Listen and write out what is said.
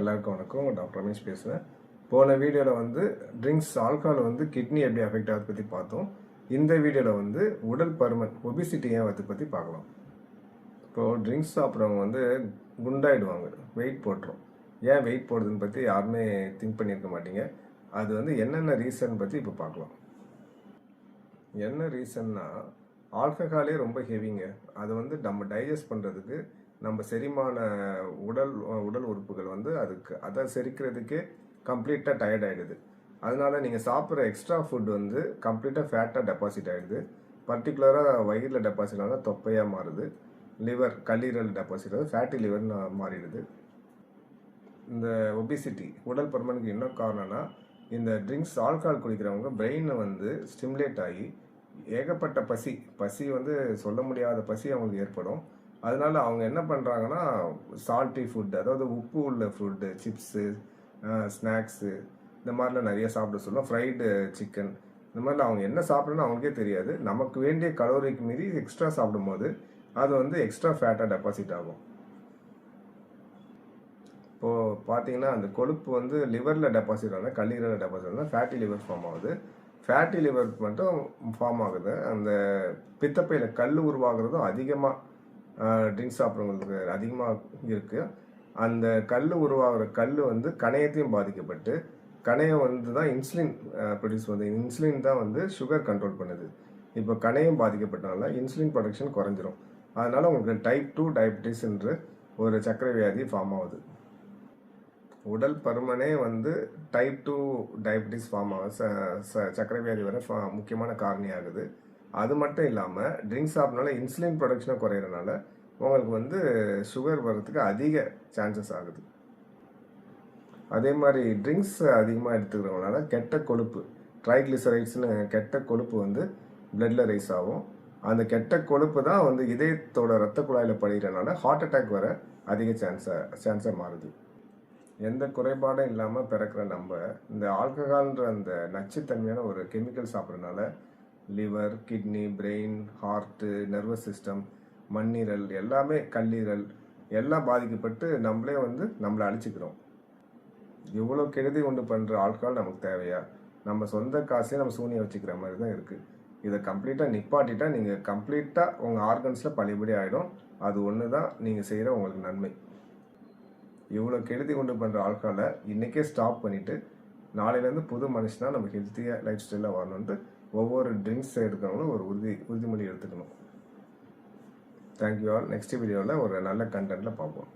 எல்லாருக்கும் வணக்கம். டாக்டர் ரமேஷ் பேசுகிறேன். போன வீடியோவில் ட்ரிங்க்ஸ் ஆல்கஹால் கிட்னி எப்படி அஃபெக்ட் ஆகுது பற்றி பார்த்தோம். இந்த வீடியோவில் உடல் பருமன் ஒபிசிட்டி ஏன் அதை பற்றி பார்க்கலாம். இப்போது ட்ரிங்க்ஸ் சாப்பிட்றவங்க குண்டாயிடுவாங்க, வெயிட் போட்டுரும். ஏன் வெயிட் போடுறதுன்னு பற்றி யாருமே திங்க் பண்ணியிருக்க மாட்டீங்க. அது என்னென்ன ரீசன் பற்றி இப்போ பார்க்கலாம். என்ன ரீசன்னா, ஆல்கஹாலே ரொம்ப ஹெவிங்க. அது நம்ம டைஜஸ்ட் பண்ணுறதுக்கு நம்ம செரிமான உடல் உறுப்புகள் அதை செரிக்கிறதுக்கே கம்ப்ளீட்டாக டயர்ட் ஆகிடுது. அதனால நீங்கள் சாப்பிட்ற எக்ஸ்ட்ரா ஃபுட் கம்ப்ளீட்டாக ஃபேட்டாக டெபாசிட் ஆகிடுது. பர்டிகுலராக வயிறில் டெபாசிட் ஆனால் தொப்பையாக மாறுது. லிவர், கல்லீரல் டெபாசிட் ஆகுது, ஃபேட்டி லிவர்னு மாறிடுது. இந்த ஒபிசிட்டி உடல் பருமனுக்கு என்ன காரணம்னா, இந்த ட்ரிங்க்ஸ் ஆல்கஹால் குடிக்கிறவங்க பிரெயினை ஸ்டிமுலேட் ஆகி ஏகப்பட்ட பசி சொல்ல முடியாத பசி அவங்களுக்கு ஏற்படும். அதனால அவங்க என்ன பண்ணுறாங்கன்னா, சால்ட்டி ஃபுட், அதாவது உப்பு உள்ள ஃபுட்டு, சிப்ஸு, ஸ்நாக்ஸு, இந்த மாதிரிலாம் நிறைய சாப்பிட சொல்லலாம். ஃப்ரைடு சிக்கன், இந்த மாதிரிலாம் அவங்க என்ன சாப்பிட்றன்னு அவங்களுக்கே தெரியாது. நமக்கு வேண்டிய கலோரிக்கு மீறி எக்ஸ்ட்ரா சாப்பிடும்போது அது எக்ஸ்ட்ரா ஃபேட்டாக டெபாசிட் ஆகும். இப்போது பார்த்தீங்கன்னா, அந்த கொழுப்பு லிவரில் டெபாசிட் ஆனால், கல்லீரலில் டெபாசிட் ஆனால் ஃபேட்டி லிவர் ஃபார்ம் ஆகுது. ஃபேட்டி லிவர் மட்டும் ஃபார்ம் ஆகுது. அந்த பித்தப்பையில் கல் உருவாகிறதும் அதிகமாக ட்ரிங்க்ஸ் சாப்பிட்றவங்களுக்கு அதிகமாக இருக்குது. அந்த உருவாகிற கல் கணையத்தையும் பாதிக்கப்பட்டு, கணையம் தான் இன்சுலின் ப்ரொடியூஸ் பண்ணுது. இன்சுலின் தான் சுகர் கண்ட்ரோல் பண்ணுது. இப்போ கணையம் பாதிக்கப்பட்டனால இன்சுலின் ப்ரொடக்ஷன் குறைஞ்சிரும். அதனால் உங்களுக்கு டைப் 2 டயபிட்டிஸ் என்ற ஒரு சர்க்கரை வியாதி ஃபார்ம் ஆகுது. உடல் பருமனே டைப் 2 டயபிட்டிஸ் ஃபார்ம் ஆகுது, சர்க்கரை வியாதி வர முக்கியமான காரணியாகுது. அது மட்டும் இல்லாமல் ட்ரிங்க்ஸ் சாப்பிட்றனால இன்சுலின் ப்ரொடக்ஷனை குறையிறனால உங்களுக்கு சுகர் வர்றதுக்கு அதிக சான்சஸ் ஆகுது. அதே மாதிரி ட்ரிங்க்ஸ் அதிகமாக எடுத்துக்கிறவங்களால கெட்ட கொழுப்பு, ட்ரைக்ளிசரைட்ஸ்னு கெட்ட கொழுப்பு பிளட்டில் ரைஸ் ஆகும். அந்த கெட்ட கொழுப்பு தான் இதயத்தோட ரத்த குழாயில் படிக்கிறனால ஹார்ட் அட்டாக் வர அதிக சான்ஸாக மாறுது. எந்த குறைபாடும் இல்லாமல் பிறக்கிற நம்ம இந்த ஆல்கஹால்ன்ற அந்த நச்சுத்தன்மையான ஒரு கெமிக்கல் சாப்பிட்றதுனால liver, kidney, brain, heart, nervous system, மண்ணீரல், எல்லாமே கல்லீரல் எல்லாம் பாதிக்கப்பட்டு நம்மளே நம்மளை அழிச்சிக்கிறோம். இவ்வளோ கெடுதி கொண்டு பண்ணுற ஆல்கஹால் நமக்கு தேவையா? நம்ம சொந்த காசையே நம்ம சூனியம் வச்சுக்கிற மாதிரி தான் இருக்குது. இதை கம்ப்ளீட்டாக நிப்பாட்டிட்டா நீங்கள் கம்ப்ளீட்டாக உங்கள் ஆர்கன்ஸில் பழையபடி ஆகிடும். அது ஒன்று தான் நீங்கள் செய்கிற உங்களுக்கு நன்மை. இவ்வளோ கெடுதி கொண்டு பண்ணுற ஆல்கஹாலை இன்றைக்கே ஸ்டாப் பண்ணிவிட்டு நாளையிலேருந்து புது மனுஷனாக நம்ம ஹெல்த்தியாக லைஃப் ஸ்டைலாக வரணுன்ட்டு ஒவ்வொரு ட்ரிங்க்ஸ் எடுக்கிறவங்களும் ஒரு உறுதிமொழி எடுத்துக்கணும். Thank you all. நெக்ஸ்ட் வீடியோவில் ஒரு நல்ல கண்டென்ட்டில் பார்ப்போம்.